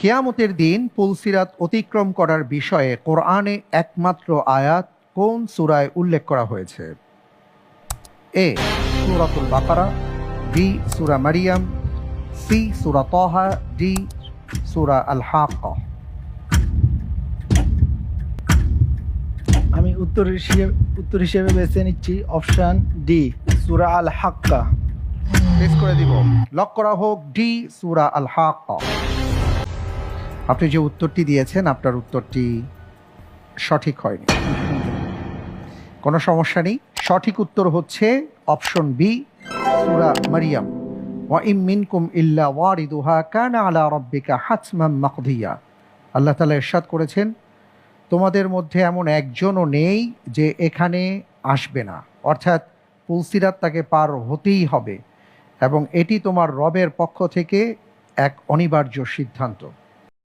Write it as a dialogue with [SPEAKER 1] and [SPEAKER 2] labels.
[SPEAKER 1] কিয়ামতের দিন পুলসিরাত অতিক্রম করার বিষয়ে কোরআনে একমাত্র আয়াত কোন সূরায় উল্লেখ করা হয়েছে? এ সূরাতুল বাকারা, বি সূরা মারিয়াম, সি সূরা তাহা, ডি সূরা আল হাক্কা।
[SPEAKER 2] আমি উত্তর হিসেবে বেছে নিচ্ছি অপশন ডি, সূরা আল হাক্কা।
[SPEAKER 1] টেস্ট করে দিব, লক করা হোক ডি সূরা আল হাক্কা। আপনি যে উত্তরটি দিয়েছেন আপনার উত্তরটি সঠিক হয়নি, কোনো সমস্যা নেই। সঠিক উত্তর হচ্ছে অপশন বি সূরা মারিয়াম। ওয়া ইম মিনকুম ইল্লা ওয়ারিদুহা কানা আলা রাব্বিকা হাতমান মাকদিয়া। আল্লাহ তাআলা ইরশাদ করেছেন, তোমাদের মধ্যে এমন একজনও নেই যে এখানে আসবে না, অর্থাৎ পুলসিরাত তাকে পার হতেই হবে এবং এটি তোমার রবের পক্ষ থেকে এক অনিবার্য সিদ্ধান্ত।